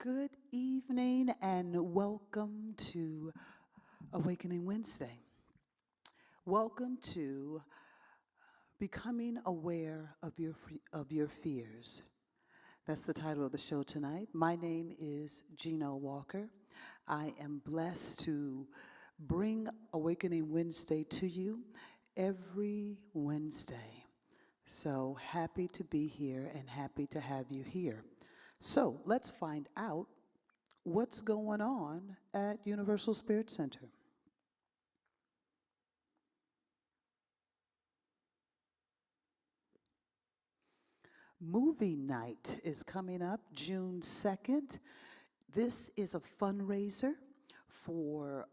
Good evening and welcome to Awakening Wednesday. Welcome to becoming aware of your fears. That's the title of the show tonight. My name is Gino Walker. I am blessed to bring Awakening Wednesday to you every Wednesday. So happy to be here and happy to have you here. So let's find out what's going on at Universal Spirit Center. Movie night is coming up June 2nd. This is a fundraiser for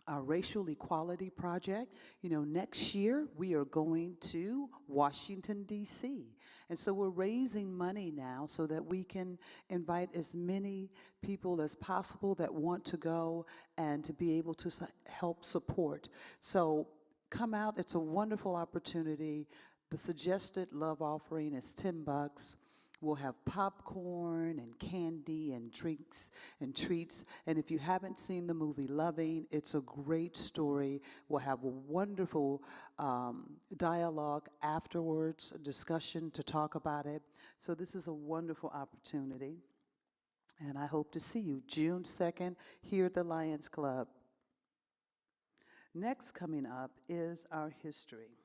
our racial equality project. You know, next year we are going to Washington, D.C. And so we're raising money now so that we can invite as many people as possible that want to go and to be able to help support. So come out. It's a wonderful opportunity. The suggested love offering is $10. We'll have popcorn and candy and drinks and treats. And if you haven't seen the movie Loving, it's a great story. We'll have a wonderful dialogue afterwards, a discussion to talk about it. So this is a wonderful opportunity. And I hope to see you June 2nd here at the Lions Club. Next coming up is our history.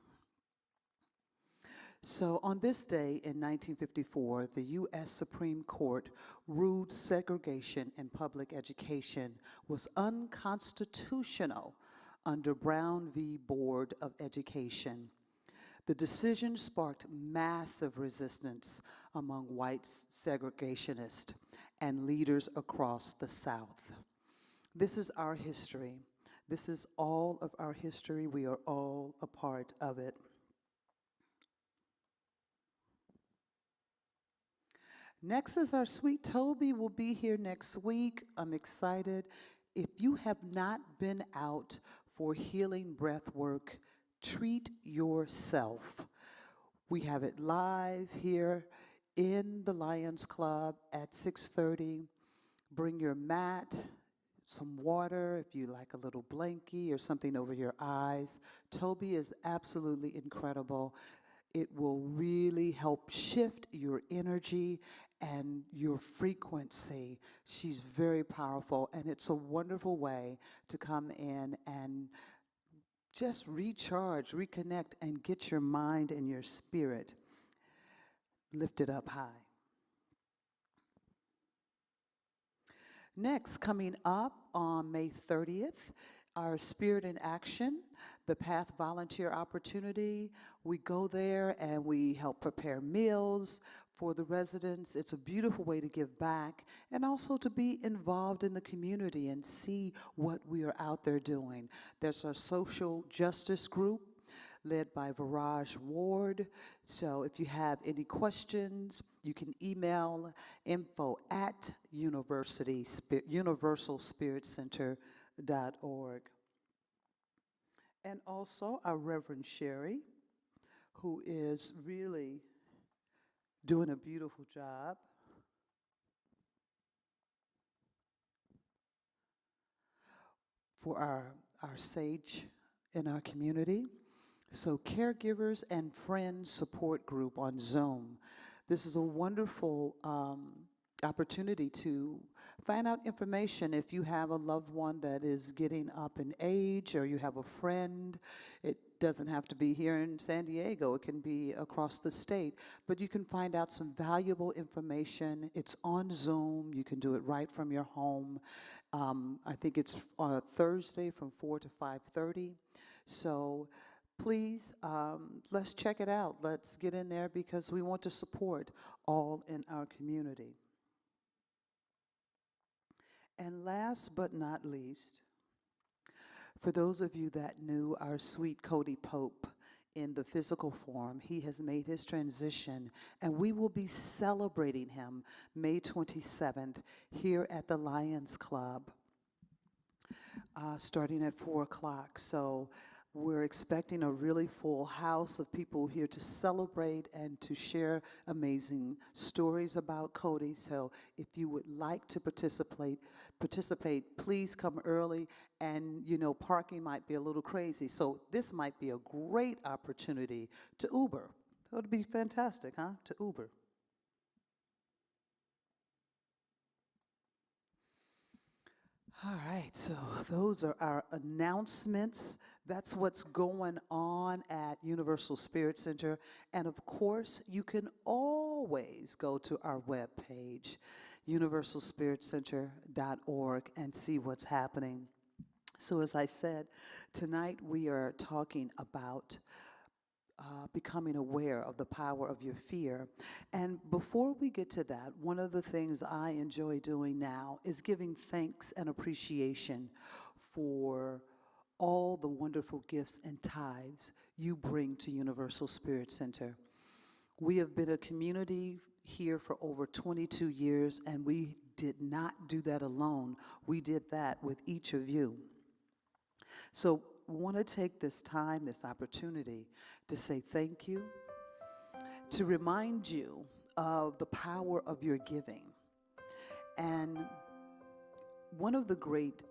So on this day in 1954, the U.S. Supreme Court ruled segregation in public education was unconstitutional under Brown v. Board of Education. The decision sparked massive resistance among white segregationists and leaders across the South. This is our history. This is all of our history. We are all a part of it. Next is our sweet Toby will be here next week. I'm excited. If you have not been out for healing breath work, treat yourself. We have it live here in the Lions Club at 6:30. Bring your mat, some water, if you like a little blankie or something over your eyes. Toby is absolutely incredible. It will really help shift your energy and your frequency. She's very powerful, and it's a wonderful way to come in and just recharge, reconnect, and get your mind and your spirit lifted up high. Next, coming up on May 30th, our Spirit in Action, the Path Volunteer Opportunity. We go there and we help prepare meals for the residents. It's a beautiful way to give back and also to be involved in the community and see what we are out there doing. There's our social justice group led by Viraj Ward. So if you have any questions, you can email info@universalspiritcenter.org. And also our Reverend Sherry, who is really doing a beautiful job. For our sage in our community. So caregivers and friends support group on Zoom. This is a wonderful opportunity to find out information if you have a loved one that is getting up in age or you have a friend. It doesn't have to be here in San Diego. It can be across the state. But you can find out some valuable information. It's on Zoom. You can do it right from your home. I think it's on a Thursday from 4 to 5:30. So please, let's check it out. Let's get in there because we want to support all in our community. And last but not least, for those of you that knew our sweet Cody Pope in the physical form, he has made his transition, and we will be celebrating him May 27th here at the Lions Club, starting at 4 o'clock. So We're expecting a really full house of people here to celebrate and to share amazing stories about Cody. So if you would like to participate, please come early. And parking might be a little crazy. So this might be a great opportunity to Uber. That would be fantastic, huh? To Uber. All right, so those are our announcements. That's what's going on at Universal Spirit Center. And of course, you can always go to our webpage, universalspiritcenter.org, and see what's happening. So as I said, tonight we are talking about becoming aware of the power of your fear. And before we get to that, one of the things I enjoy doing now is giving thanks and appreciation for all the wonderful gifts and tithes you bring to Universal Spirit Center. We have been a community here for over 22 years, and we did not do that alone. We did that with each of you. So we want to take this time, this opportunity, to say thank you, to remind you of the power of your giving. And one of the great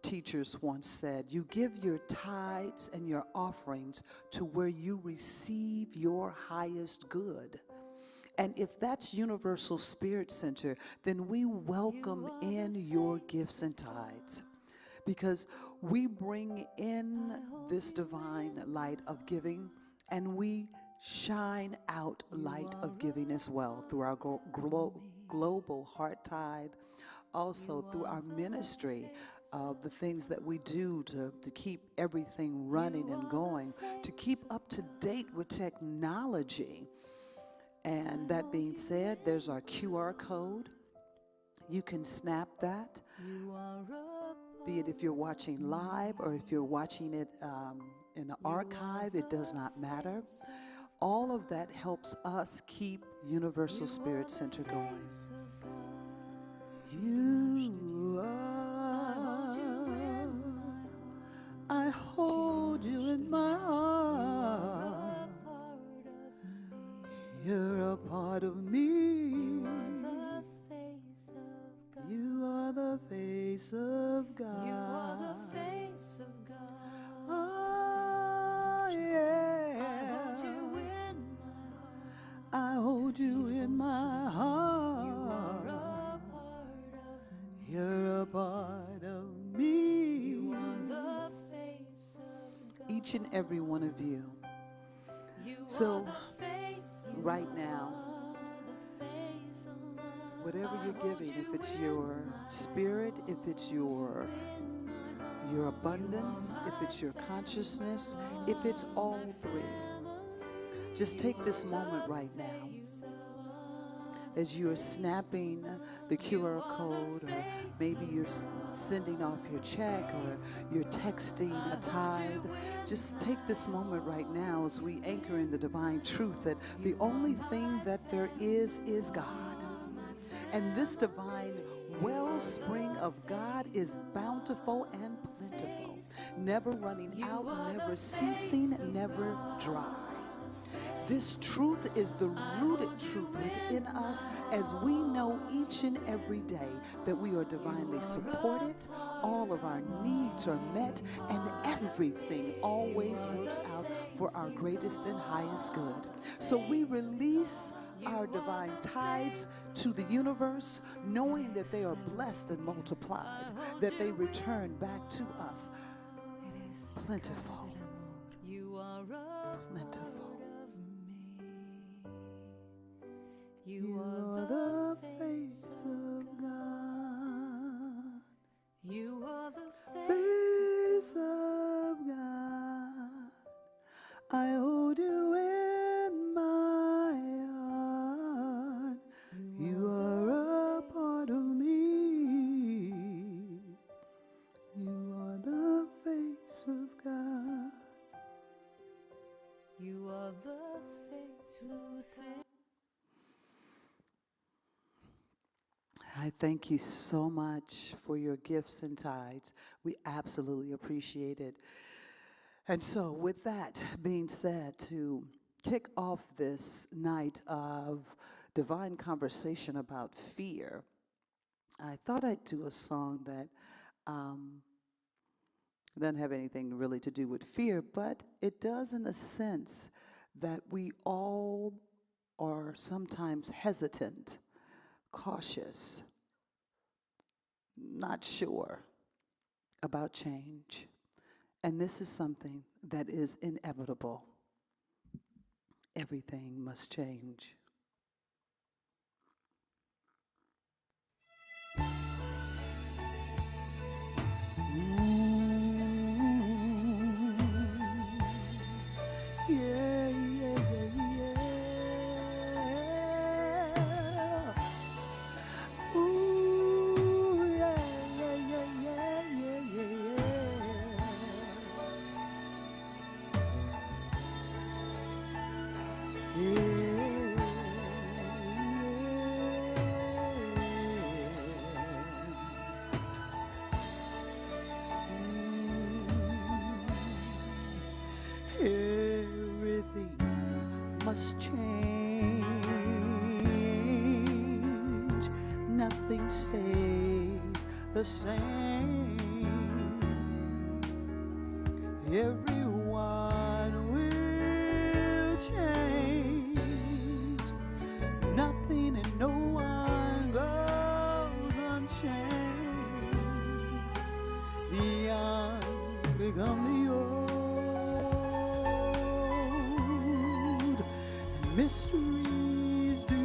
teachers once said, you give your tithes and your offerings to where you receive your highest good. And if that's Universal Spirit Center, then we welcome in your gifts and tithes, because we bring in this divine light of giving, and we shine out light of giving as well through our global heart tithe, also through our ministry, the things that we do to keep everything running and going, to keep up to date with technology. And that being said, there's our QR code. You can snap that, be it if you're watching live or if you're watching it in the archive, it does not matter. All of that helps us keep Universal Spirit Center going. You are, I hold you in my heart. You're a part of me. You are the face of God. You are the face of God. Oh, yeah. I hold you in my heart. You're a part of me. You are the face of God. Each and every one of you. So, right now, whatever you're giving, if it's your spirit, if it's your abundance, if it's your consciousness, if it's all three, just take this moment right now as you are snapping the QR code, or maybe you're sending off your check, or you're texting a tithe. Just take this moment right now as we anchor in the divine truth that the only thing that there is God. And this divine wellspring of God is bountiful and plentiful, never running out, never ceasing, never dry. This truth is the rooted truth within us, as we know each and every day that we are divinely supported, all of our needs are met, and everything always works out for our greatest and highest good. So we release our divine tithes to the universe, knowing that they are blessed and multiplied, that they return back to us plentiful, plentiful. You are the face of God. You are the face of God. I hold you in my heart. You are a part of me. You are the face of God. You are the face of God. I thank you so much for your gifts and tithes. We absolutely appreciate it. And so, with that being said, to kick off this night of divine conversation about fear, I thought I'd do a song that um, doesn't have anything really to do with fear, but it does in the sense that we all are sometimes hesitant, cautious, not sure about change. And this is something that is inevitable. Everything must change. Yeah, yeah, yeah, yeah. Ooh, yeah, yeah, yeah, yeah, yeah, yeah, yeah. Everything must change. Nothing stays the same. Everyone will change. Nothing and no one goes unchanged. The young become the old, and mysteries do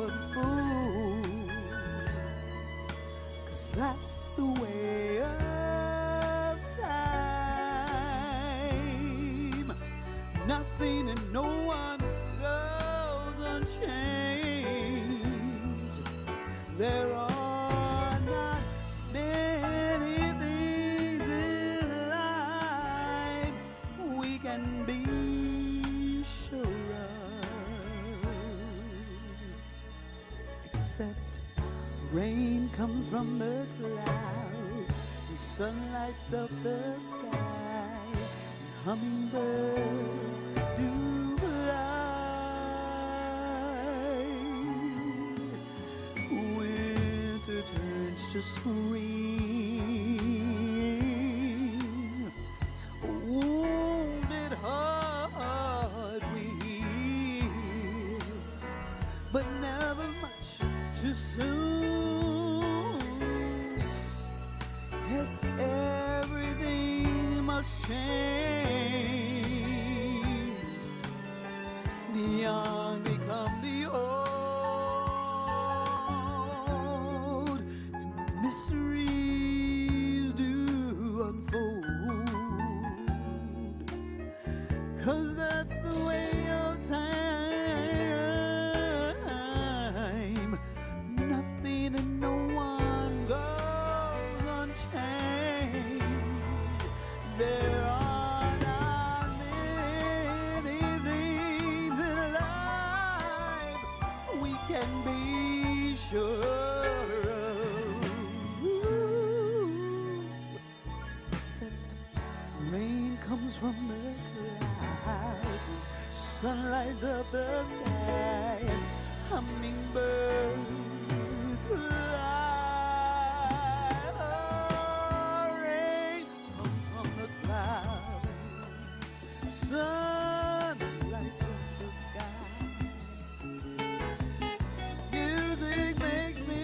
unfold. 'Cause that's the way of time. Nothing and no one goes unchanged. There are not many things in life we can be sure of, except rain comes from the clouds, the sun lights up the sky, and hummingbirds do fly. Winter turns to spring. Wounded heart we heal, but never much too soon. Yes, everything must change. The young become the old, and mysteries do unfold. 'Cause that's the way of time. Nothing and no one goes unchanged. There are not many things in life we can be sure of, except rain comes from the clouds, sun lights up the sky, and hummingbirds fly. Oh, rain comes from the clouds, sun lights up the sky. Music makes me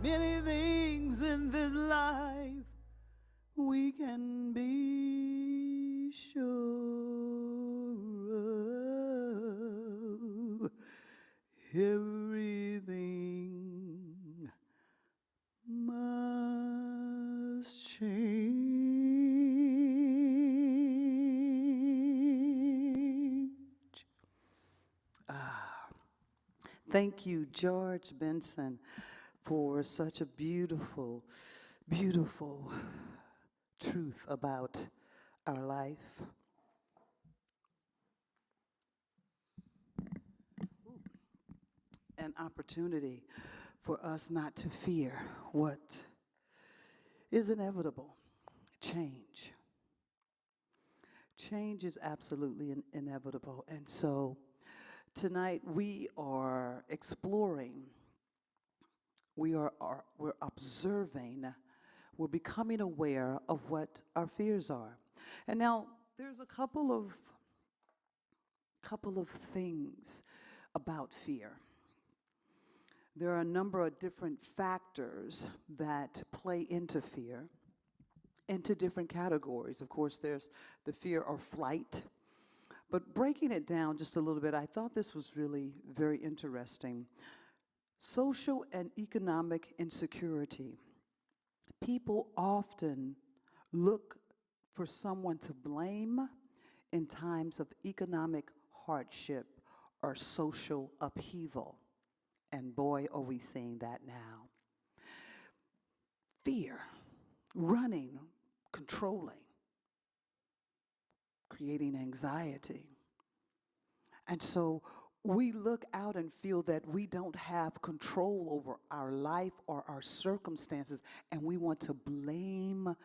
many things in this life we can be sure of. Everything must change. Thank you, George Benson, for such a beautiful, beautiful truth about our life. An opportunity for us not to fear what is inevitable, change. Change is absolutely inevitable. And so tonight we are exploring, we're observing, we're becoming aware of what our fears are. And now there's a couple of things about fear. There are a number of different factors that play into fear, into different categories. Of course, there's the fear or flight. But breaking it down just a little bit, I thought this was really very interesting. Social and economic insecurity. People often look for someone to blame in times of economic hardship or social upheaval. And boy, are we seeing that now. Fear, running, controlling, creating anxiety. And so we look out and feel that we don't have control over our life or our circumstances, and we want to blame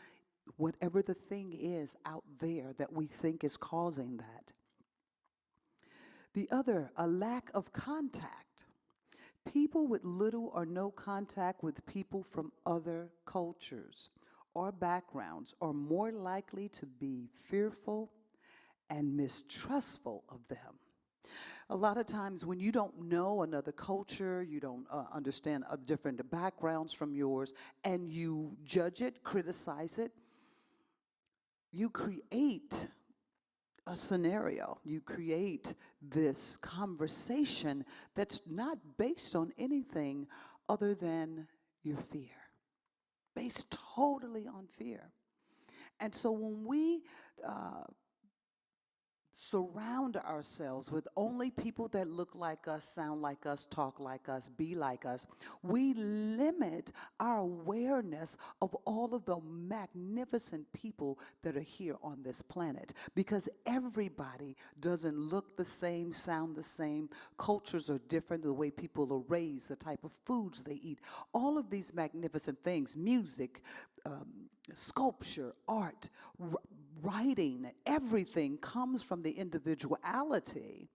whatever the thing is out there that we think is causing that. The other, a lack of contact. People with little or no contact with people from other cultures or backgrounds are more likely to be fearful and mistrustful of them. A lot of times when you don't know another culture, you don't understand different backgrounds from yours, and you judge it, criticize it, you create a scenario. You create this conversation that's not based on anything other than your fear, based totally on fear. And so when we surround ourselves with only people that look like us, sound like us, talk like us, be like us, we limit our awareness of all of the magnificent people that are here on this planet, because everybody doesn't look the same, sound the same, cultures are different, the way people are raised, the type of foods they eat, all of these magnificent things, music, sculpture, art, writing, everything comes from the individuality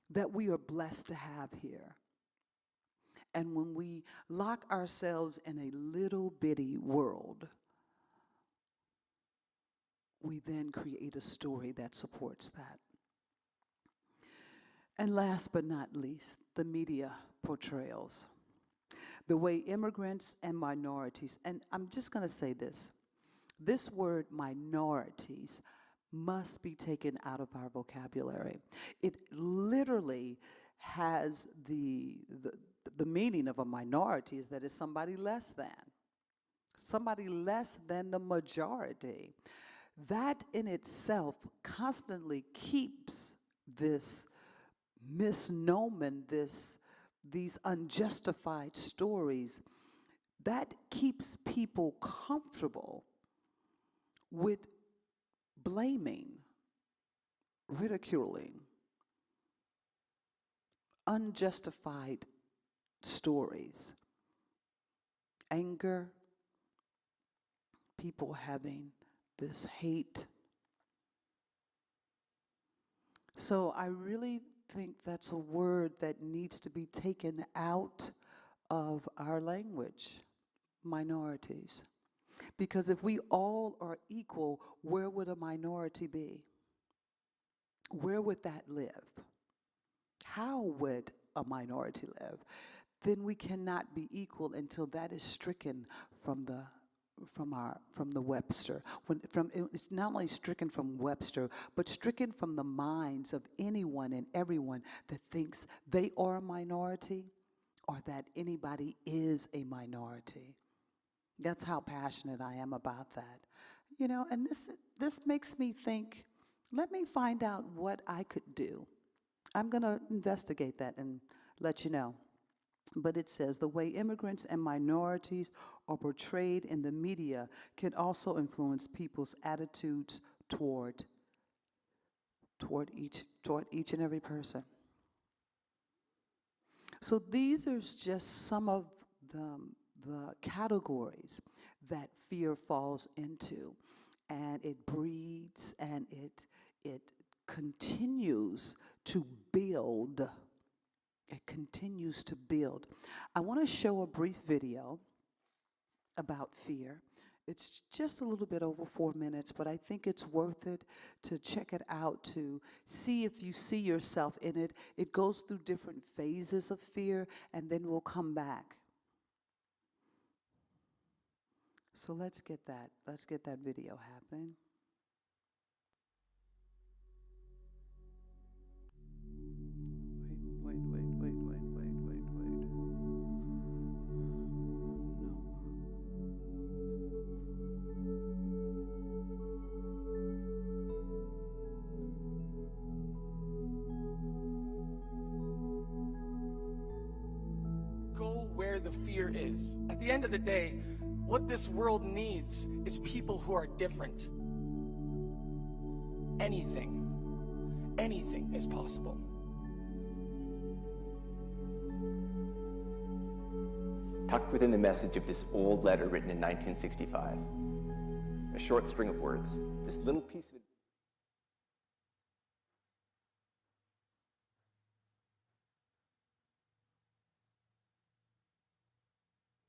that we are blessed to have here. And when we lock ourselves in a little bitty world, we then create a story that supports that. And last but not least, the media portrayals. The way immigrants and minorities, and I'm just going to say this word minorities must be taken out of our vocabulary. It literally has the meaning of a minority is that it's somebody less than the majority. That in itself constantly keeps this misnomer, these unjustified stories, that keeps people comfortable with blaming, ridiculing, unjustified stories, anger, people having this hate. So I really think that's a word that needs to be taken out of our language, minorities. Because if we all are equal, where would a minority be? Where would that live? How would a minority live? Then we cannot be equal until that is stricken from the Webster. It's not only stricken from Webster, but stricken from the minds of anyone and everyone that thinks they are a minority or that anybody is a minority. That's how passionate I am about that. You know, and this makes me think, let me find out what I could do. I'm going to investigate that and let you know. But it says the way immigrants and minorities are portrayed in the media can also influence people's attitudes toward each and every person. So these are just some of the categories that fear falls into, and it breeds and it continues to build. It continues to build. I want to show a brief video about fear. It's just a little bit over 4 minutes, but I think it's worth it to check it out, to see if you see yourself in it. It goes through different phases of fear, and then we'll come back. So let's get that video happening. Where the fear is. At the end of the day, what this world needs is people who are different. Anything is possible. Tucked within the message of this old letter written in 1965, a short string of words, this little piece of it.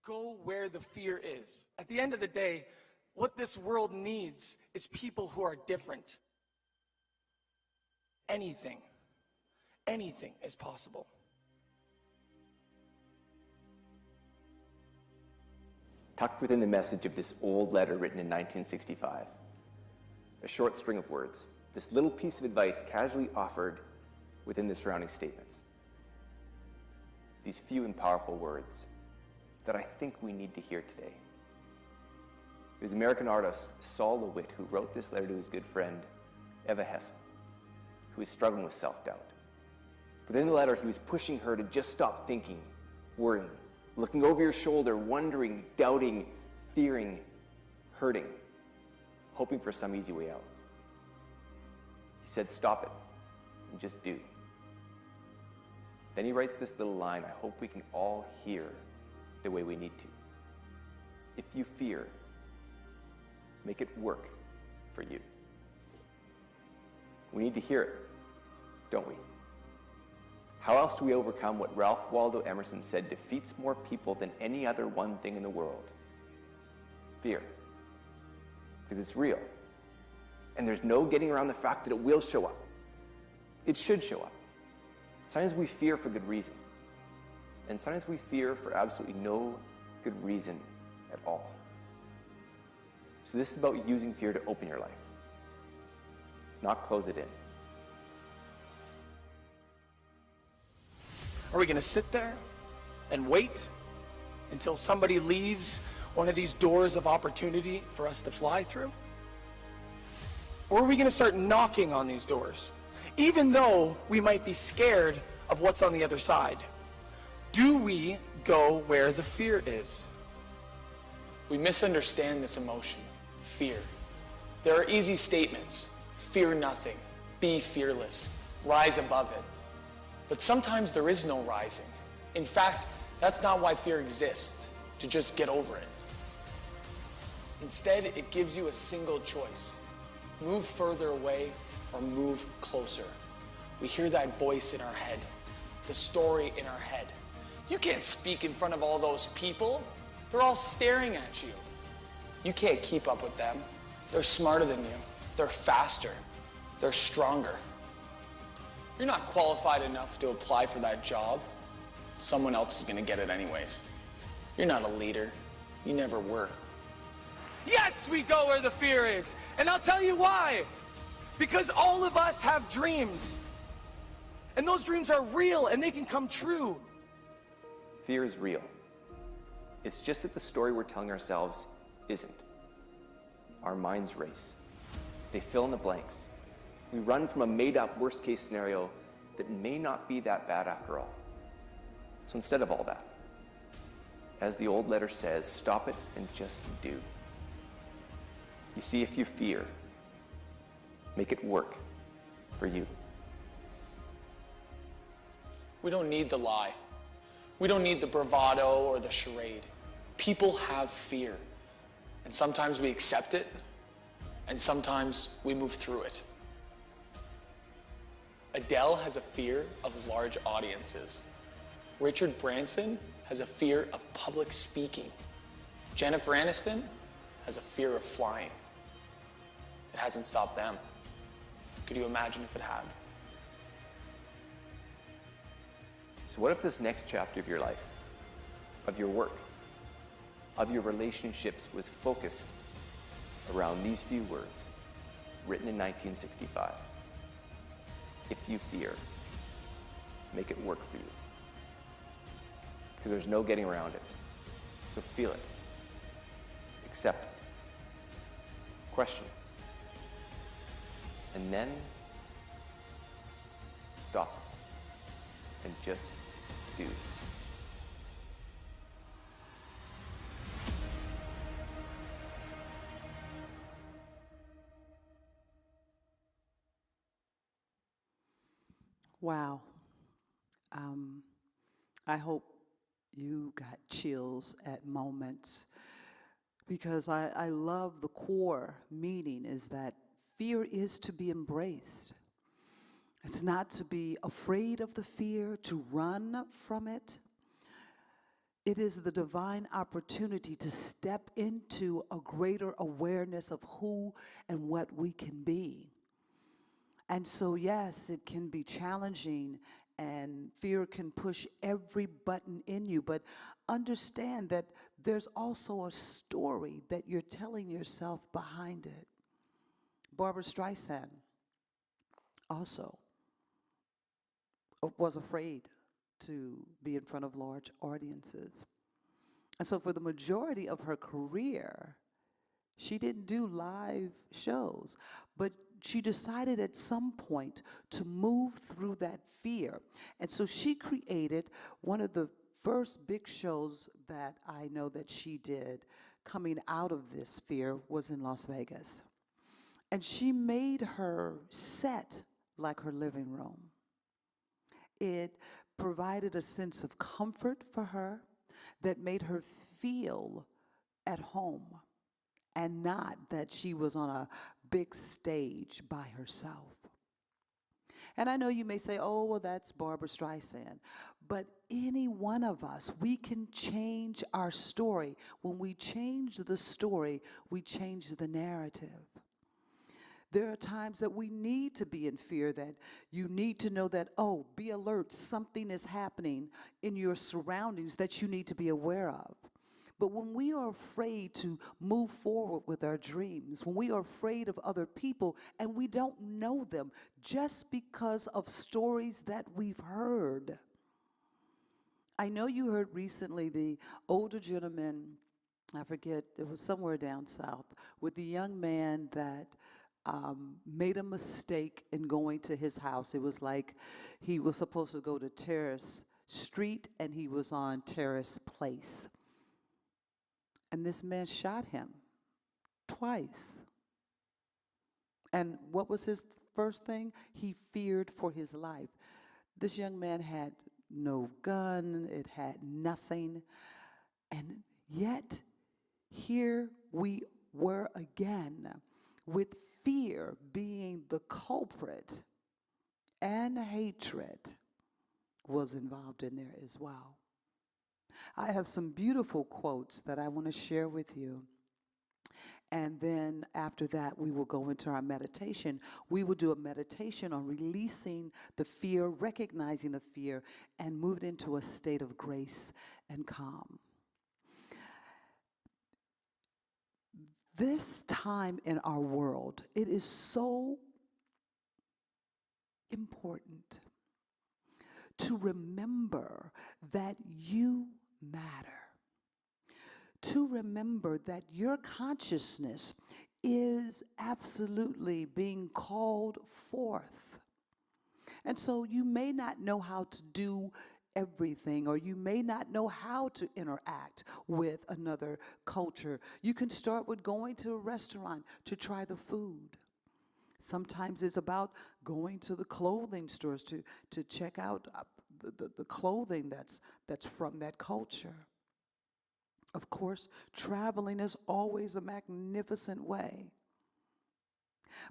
Go where the fear is. At the end of the day, what this world needs is people who are different. Anything is possible. Tucked within the message of this old letter written in 1965, a short string of words, this little piece of advice casually offered within the surrounding statements. These few and powerful words that I think we need to hear today. It was American artist Saul LeWitt who wrote this letter to his good friend, Eva Hesse, who was struggling with self-doubt. Within the letter, he was pushing her to just stop thinking, worrying, looking over your shoulder, wondering, doubting, fearing, hurting, hoping for some easy way out. He said, stop it, and just do. Then he writes this little line I hope we can all hear the way we need to. If you fear, make it work for you. We need to hear it, don't we? How else do we overcome what Ralph Waldo Emerson said defeats more people than any other one thing in the world? Fear. Because it's real. And there's no getting around the fact that it will show up. It should show up. Sometimes we fear for good reason. And sometimes we fear for absolutely no good reason at all. So this is about using fear to open your life, not close it in. Are we going to sit there and wait until somebody leaves one of these doors of opportunity for us to fly through? Or are we going to start knocking on these doors, even though we might be scared of what's on the other side? Do we go where the fear is? We misunderstand this emotion, fear. There are easy statements: fear nothing, be fearless, rise above it. But sometimes there is no rising. In fact, that's not why fear exists, to just get over it. Instead, it gives you a single choice: move further away or move closer. We hear that voice in our head, the story in our head. You can't speak in front of all those people. They're all staring at you. You can't keep up with them. They're smarter than you. They're faster. They're stronger. You're not qualified enough to apply for that job. Someone else is going to get it anyways. You're not a leader. You never were. Yes, we go where the fear is. And I'll tell you why. Because all of us have dreams. And those dreams are real and they can come true. Fear is real. It's just that the story we're telling ourselves isn't. Our minds race. They fill in the blanks. We run from a made-up worst-case scenario that may not be that bad after all. So instead of all that, as the old letter says, stop it and just do. You see, if you fear, make it work for you. We don't need the lie. We don't need the bravado or the charade. People have fear. And sometimes we accept it, and sometimes we move through it. Adele has a fear of large audiences. Richard Branson has a fear of public speaking. Jennifer Aniston has a fear of flying. It hasn't stopped them. Could you imagine if it had? So what if this next chapter of your life, of your work, of your relationships was focused around these few words, written in 1965? If you fear, make it work for you. Because there's no getting around it. So feel it. Accept it. Question it. And then stop and just do. Wow. I hope you got chills at moments, because I love the core meaning is that fear is to be embraced. It's not to be afraid of the fear, to run from it. It is the divine opportunity to step into a greater awareness of who and what we can be. And so, yes, it can be challenging, and fear can push every button in you, but understand that there's also a story that you're telling yourself behind it. Barbara Streisand also was afraid to be in front of large audiences. And so for the majority of her career, she didn't do live shows, but she decided at some point to move through that fear. And so she created one of the first big shows that I know that she did coming out of this fear was in Las Vegas. And she made her set like her living room. It provided a sense of comfort for her that made her feel at home, and not that she was on a big stage by herself. And I know you may say, oh, well, that's Barbara Streisand. But any one of us, we can change our story. When we change the story, we change the narrative. There are times that we need to be in fear, that you need to know that, oh, be alert, something is happening in your surroundings that you need to be aware of. But when we are afraid to move forward with our dreams, when we are afraid of other people and we don't know them just because of stories that we've heard. I know you heard recently the older gentleman, I forget, it was somewhere down south, with the young man that made a mistake in going to his house. It was like he was supposed to go to Terrace Street and he was on Terrace Place. And this man shot him twice. And what was his first thing? He feared for his life. This young man had no gun, it had nothing. And yet, here we were again, with fear being the culprit, and hatred was involved in there as well. I have some beautiful quotes that I want to share with you. And then after that, we will go into our meditation. We will do a meditation on releasing the fear, recognizing the fear, and move it into a state of grace and calm. This time in our world, it is so important to remember that you matter. To remember that your consciousness is absolutely being called forth. And so you may not know how to do everything, or you may not know how to interact with another culture. You can start with going to a restaurant to try the food. Sometimes it's about going to the clothing stores to check out the clothing that's from that culture. Of course, traveling is always a magnificent way.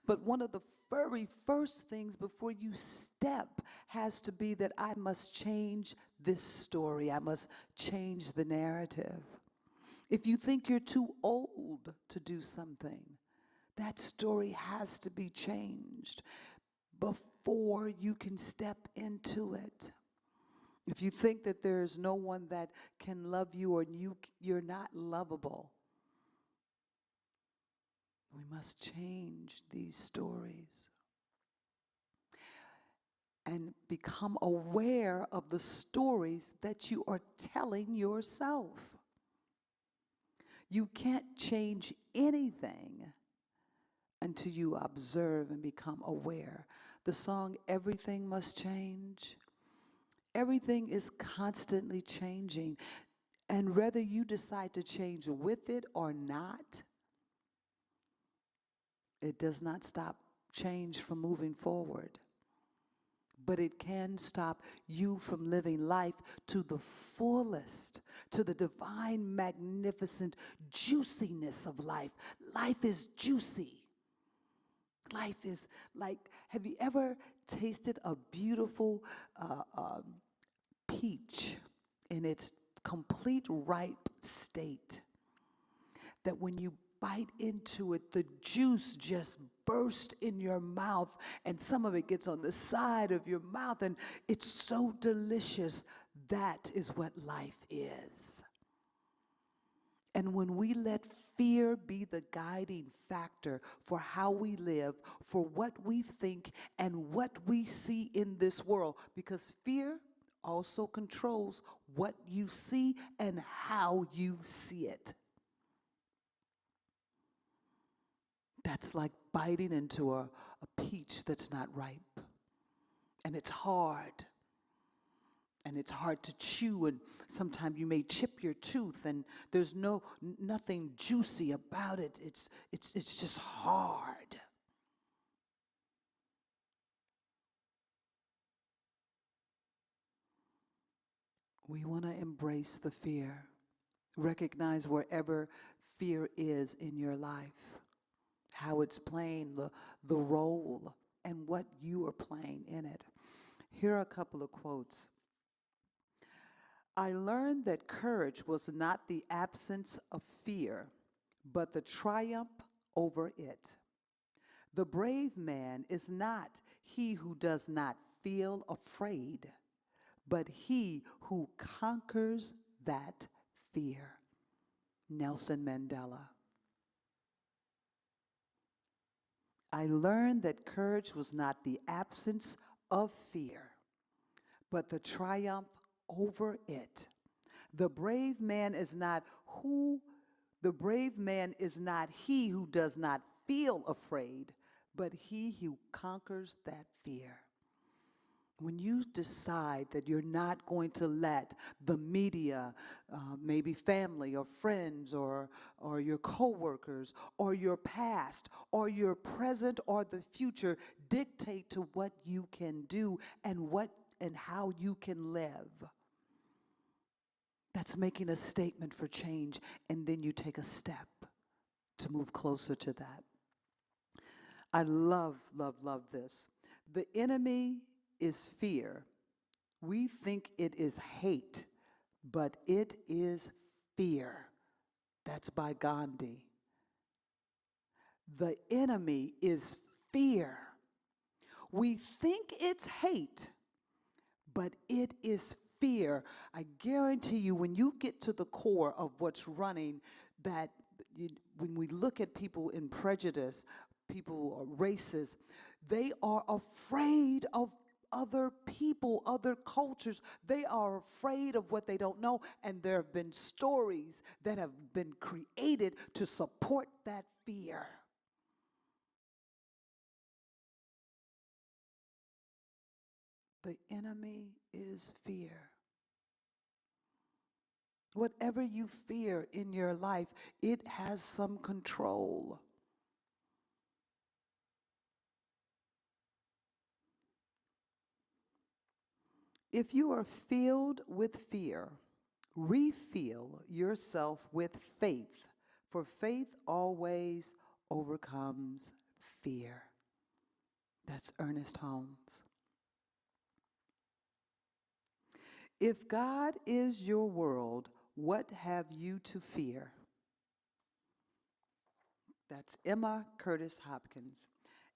But one of the very first things before you step has to be that I must change this story. I must change the narrative. If you think you're too old to do something, that story has to be changed before you can step into it. If you think that there's no one that can love you or you're not lovable, we must change these stories and become aware of the stories that you are telling yourself. You can't change anything until you observe and become aware. The song, Everything Must Change, everything is constantly changing. And whether you decide to change with it or not, it does not stop change from moving forward. But it can stop you from living life to the fullest, to the divine, magnificent juiciness of life. Life is juicy. Life is like, have you ever tasted a beautiful peach in its complete ripe state? That when you bite into it, the juice just bursts in your mouth, and some of it gets on the side of your mouth, and it's so delicious. That is what life is. And when we let fear be the guiding factor for how we live, for what we think, and what we see in this world, because fear also controls what you see and how you see it. That's like biting into a peach that's not ripe. And it's hard. And it's hard to chew, and sometimes you may chip your tooth, and there's nothing juicy about it. It's just hard. We want to embrace the fear. Recognize wherever fear is in your life, how it's playing the role, and what you are playing in it. Here are a couple of quotes. I learned that courage was not the absence of fear, but the triumph over it. The brave man is not he who does not feel afraid, but he who conquers that fear. Nelson Mandela. I learned that courage was not the absence of fear, but the triumph over it. The brave man is not he who does not feel afraid, but he who conquers that fear. When you decide that you're not going to let the media, maybe family or friends or your coworkers or your past or your present or the future dictate to what you can do and how you can live, that's making a statement for change, and then you take a step to move closer to that. I love, love, love this. The enemy is fear. We think it is hate, but it is fear. That's by Gandhi. The enemy is fear. We think it's hate, but it is fear. I guarantee you, when you get to the core of what's running, when we look at people in prejudice, people or races, they are afraid of other people, other cultures. They are afraid of what they don't know, and there have been stories that have been created to support that fear. The enemy is fear. Whatever you fear in your life, it has some control. If you are filled with fear, refill yourself with faith, for faith always overcomes fear. That's Ernest Holmes. If God is your world, what have you to fear? That's Emma Curtis Hopkins.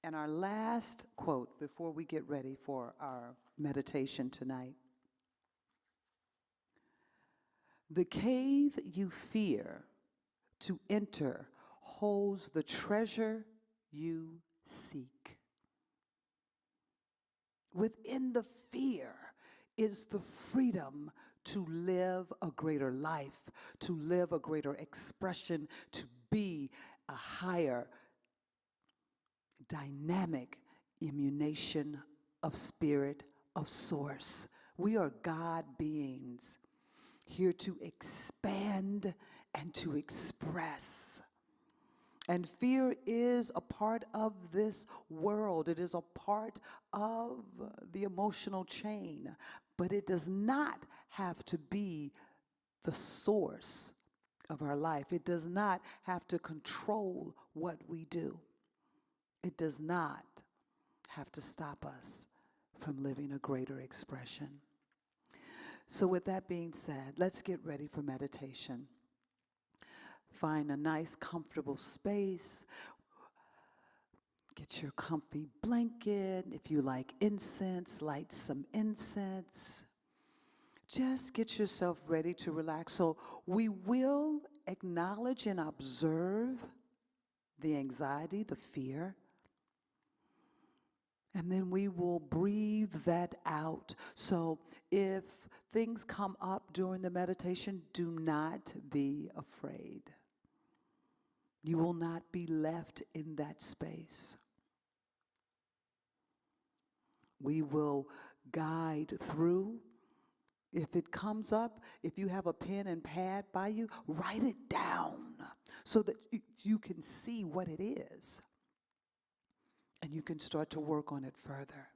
And our last quote before we get ready for our meditation tonight. The cave you fear to enter holds the treasure you seek. Within the fear is the freedom to live a greater life, to live a greater expression, to be a higher dynamic emanation of spirit, of source. We are God beings here to expand and to express. And fear is a part of this world. It is a part of the emotional chain, but it does not have to be the source of our life. It does not have to control what we do. It does not have to stop us from living a greater expression. So with that being said, let's get ready for meditation. Find a nice, comfortable space. Get your comfy blanket. If you like incense, light some incense. Just get yourself ready to relax. So we will acknowledge and observe the anxiety, the fear. And then we will breathe that out. So if things come up during the meditation, do not be afraid. You will not be left in that space. We will guide through. If it comes up, if you have a pen and pad by you, write it down so that you can see what it is. And you can start to work on it further.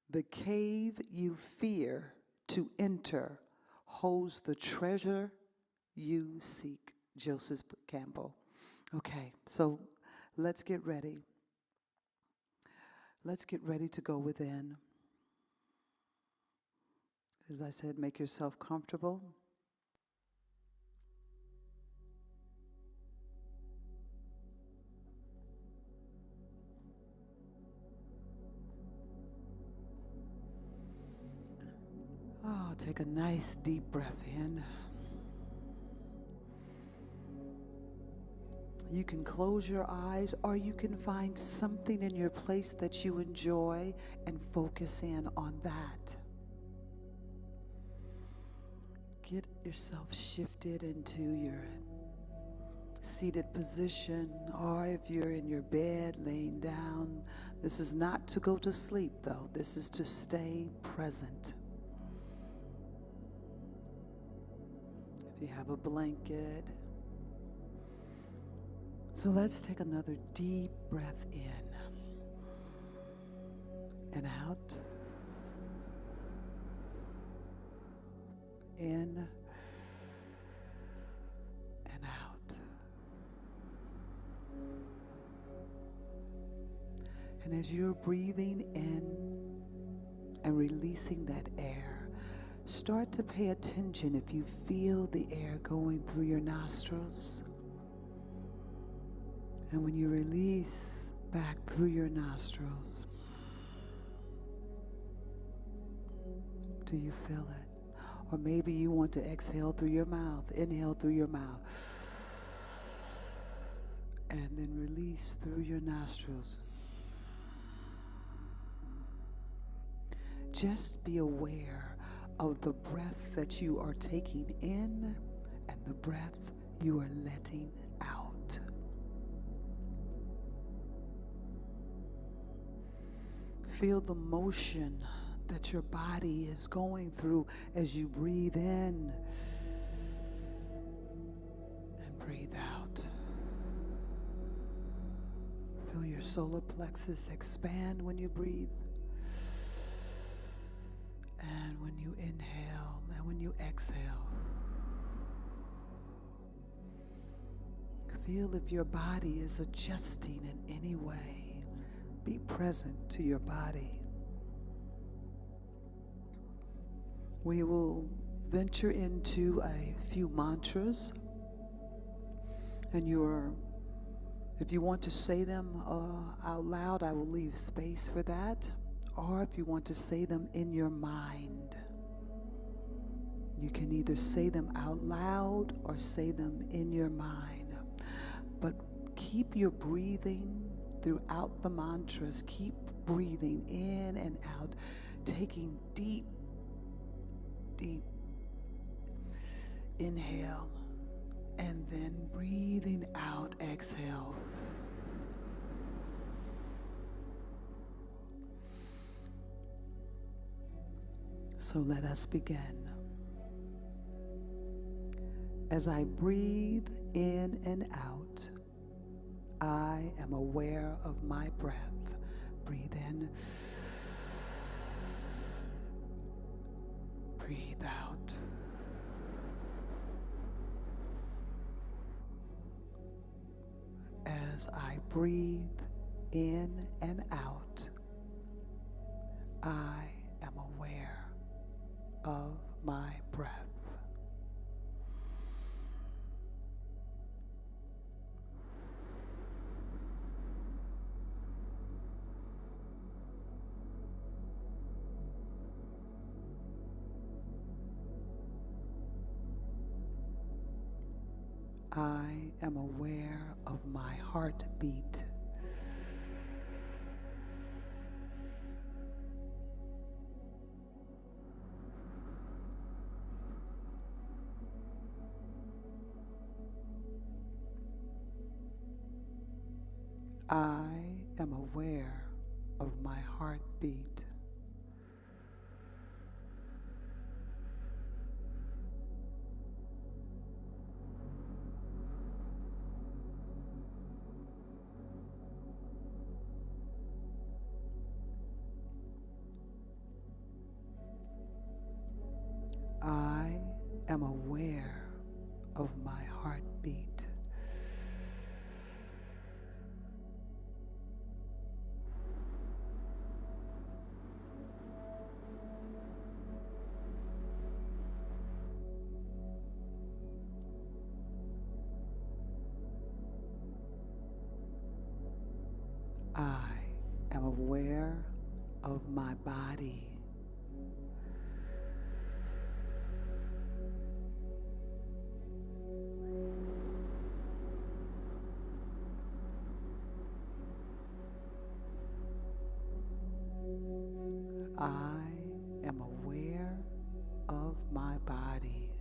The cave you fear to enter holds the treasure you seek. Joseph Campbell. Okay, so let's get ready. Let's get ready to go within. As I said, make yourself comfortable. Oh, take a nice deep breath in. You can close your eyes, or you can find something in your place that you enjoy and focus in on that. Get yourself shifted into your seated position, or if you're in your bed, laying down. This is not to go to sleep, though. This is to stay present. If you have a blanket. So let's take another deep breath in and out. In and out. And as you're breathing in and releasing that air, start to pay attention if you feel the air going through your nostrils. And when you release back through your nostrils, do you feel it? Or maybe you want to exhale through your mouth, inhale through your mouth, and then release through your nostrils. Just be aware of the breath that you are taking in and the breath you are letting out. Feel the motion, that your body is going through as you breathe in and breathe out. Feel your solar plexus expand when you breathe. And when you inhale and when you exhale, feel if your body is adjusting in any way. Be present to your body. We will venture into a few mantras, and if you want to say them out loud, I will leave space for that. Or if you want to say them in your mind, you can either say them out loud or say them in your mind. But keep your breathing throughout the mantras. Keep breathing in and out, taking deep inhale, and then breathing out, exhale. So let us begin. As I breathe in and out, I am aware of my breath. Breathe in. Breathe out. As I breathe in and out, I am aware of my breath. I am aware of my heartbeat. I am aware of my heartbeat. I am aware of my heartbeat. I am aware of my body. I am aware of my body.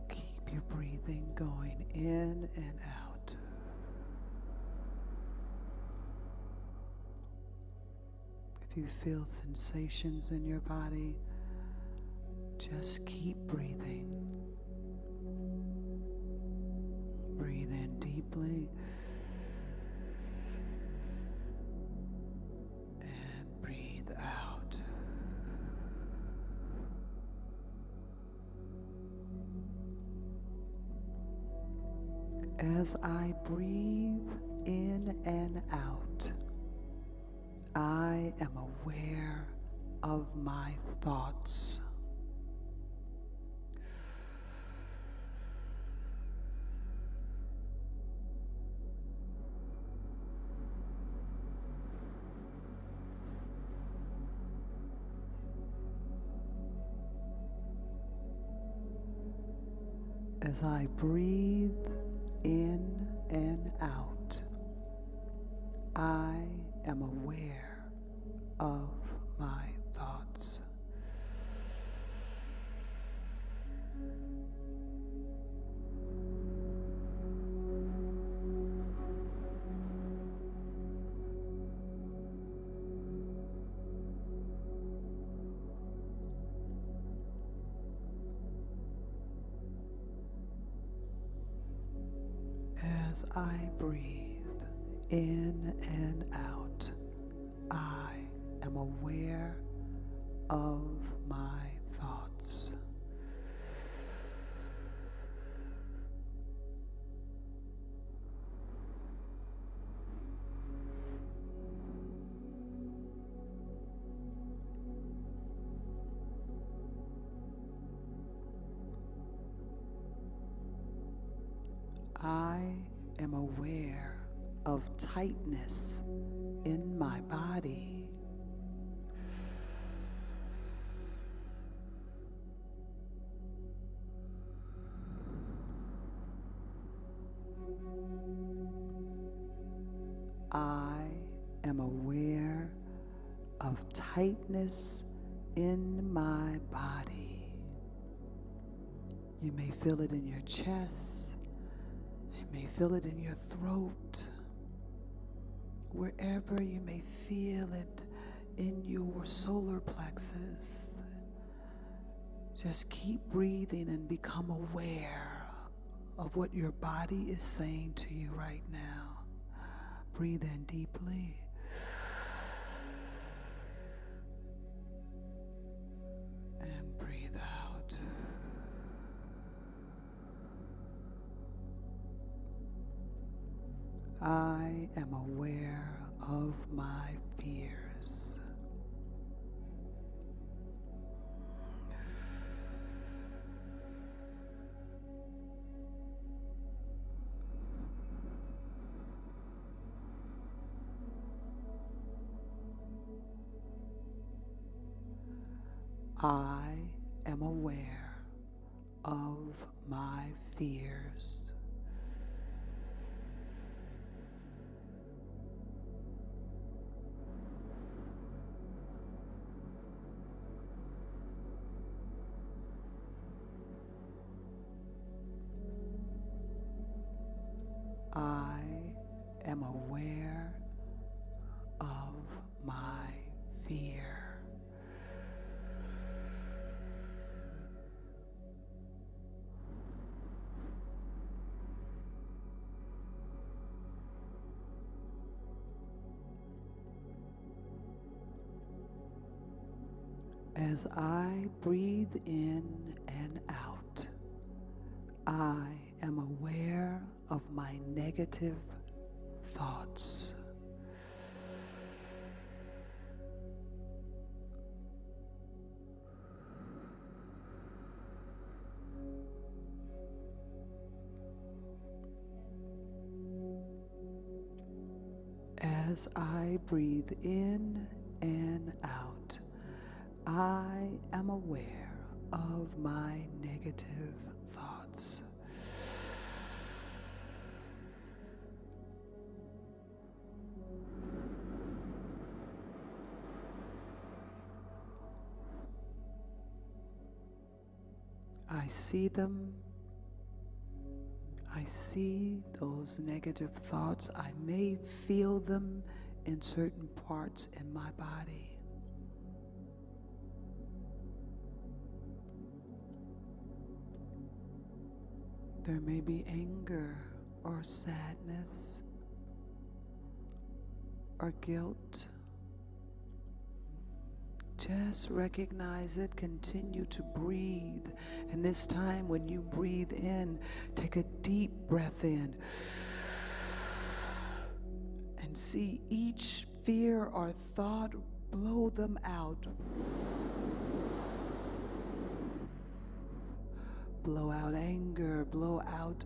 Keep your breathing going in and out. If you feel sensations in your body, just keep breathing. Breathe in deeply and breathe out. As I breathe in and out, I am aware of my thoughts. As I breathe in and out, I am aware of my thoughts. As I breathe in and out, I am aware of my thoughts. I am aware of tightness in my body. I am aware of tightness in my body. You may feel it in your chest. You may feel it in your throat. Wherever you may feel it in your solar plexus, just keep breathing and become aware of what your body is saying to you right now. Breathe in deeply. And breathe out. I am aware of my fears. I am aware of my fears. I am aware of my fear. As I breathe in and out, I am aware of my negative thoughts. As I breathe in and out, I am aware of my negative thoughts. I see them. I see those negative thoughts. I may feel them in certain parts in my body. There may be anger or sadness or guilt. Just recognize it, continue to breathe. And this time when you breathe in, take a deep breath in. And see each fear or thought, blow them out. Blow out anger, blow out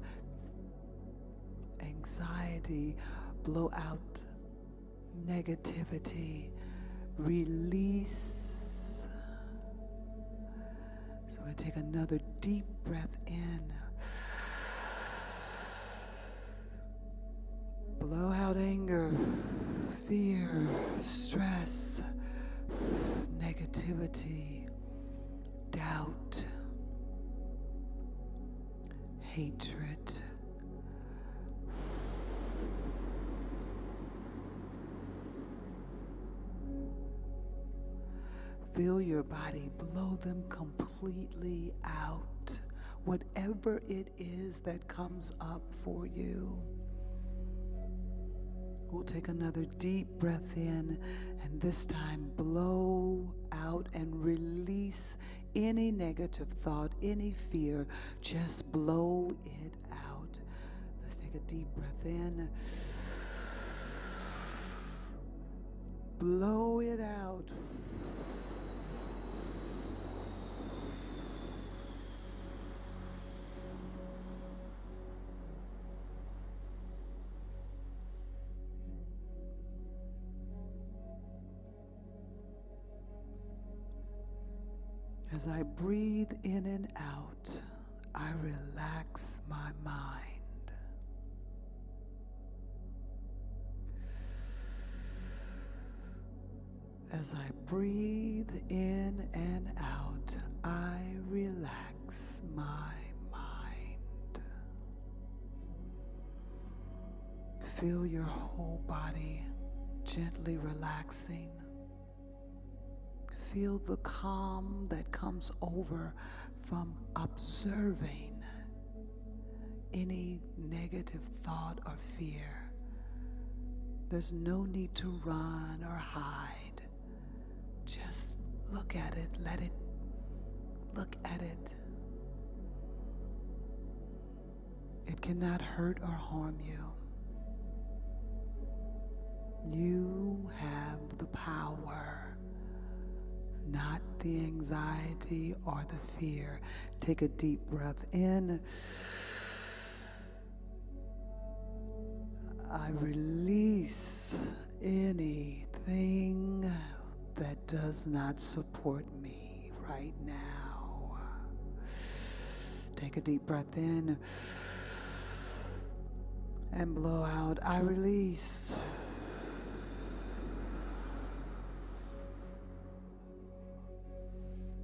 anxiety, blow out negativity. Release. So I take another deep breath in. Blow out anger, fear, stress. negativity, doubt, hatred. Feel your body blow them completely out. Whatever it is that comes up for you. We'll take another deep breath in, and this time blow out and release any negative thought, any fear. Just blow it out. Let's take a deep breath in. Blow it out. As I breathe in and out, I relax my mind. As I breathe in and out, I relax my mind. Feel your whole body gently relaxing. Feel the calm that comes over from observing any negative thought or fear. There's no need to run or hide. Just look at it, let it, look at it. It cannot hurt or harm you. You have the power, not the anxiety or the fear. Take a deep breath in. I release anything that does not support me right now. Take a deep breath in and blow out. I release.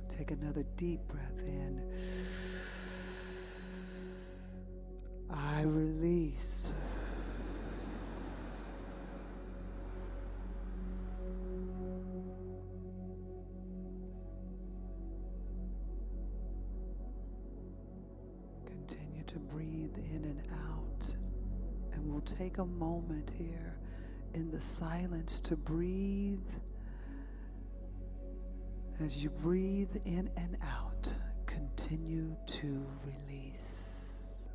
Take another deep breath in. I release. Continue to breathe in and out. And we'll take a moment here in the silence to breathe. As you breathe in and out, continue to release.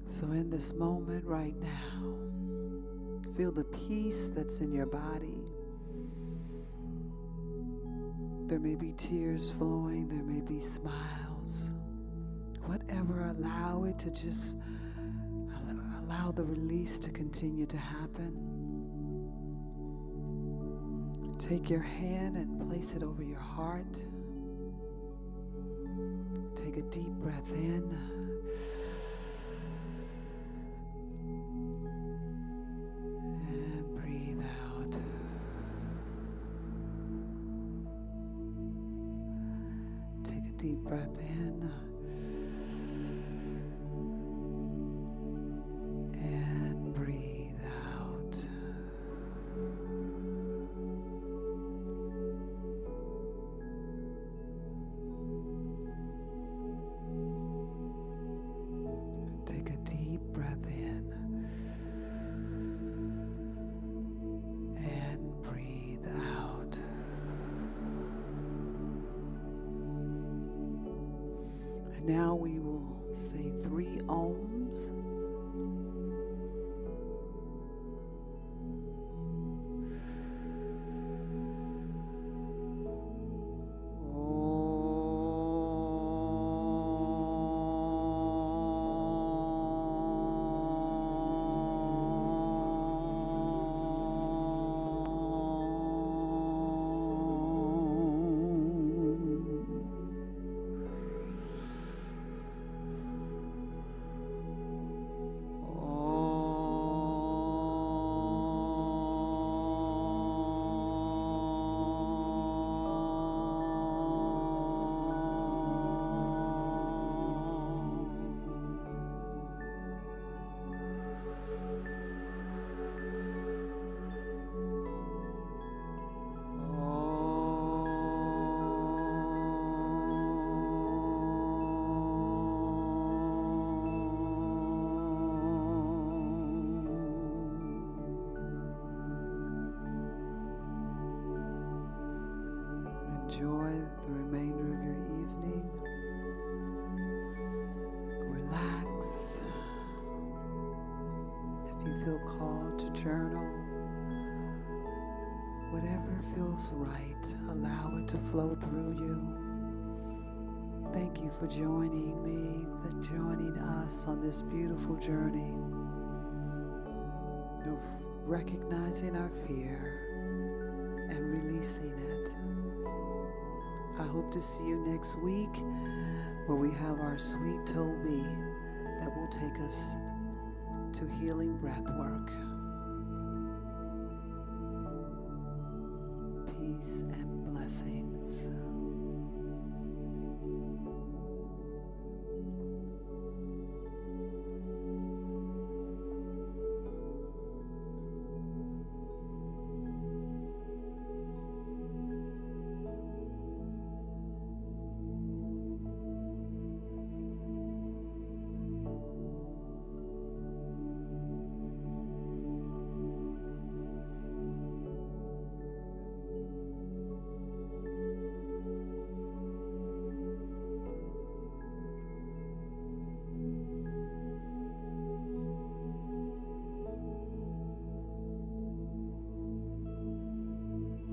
So in this moment right now, feel the peace that's in your body. There may be tears flowing, there may be smiles. Whatever, allow it to just, allow the release to continue to happen. Take your hand and place it over your heart. Take a deep breath in. And breathe out. deep breath in. And breathe out. Take a deep breath in. And breathe out. And now we will say 3 ohms. Enjoy the remainder of your evening. Relax. If you feel called to journal, whatever feels right, allow it to flow through you. Thank you for joining me, joining us on this beautiful journey of recognizing our fear and releasing it. I hope to see you next week where we have our sweet Toby that will take us to healing breath work. Peace and blessings.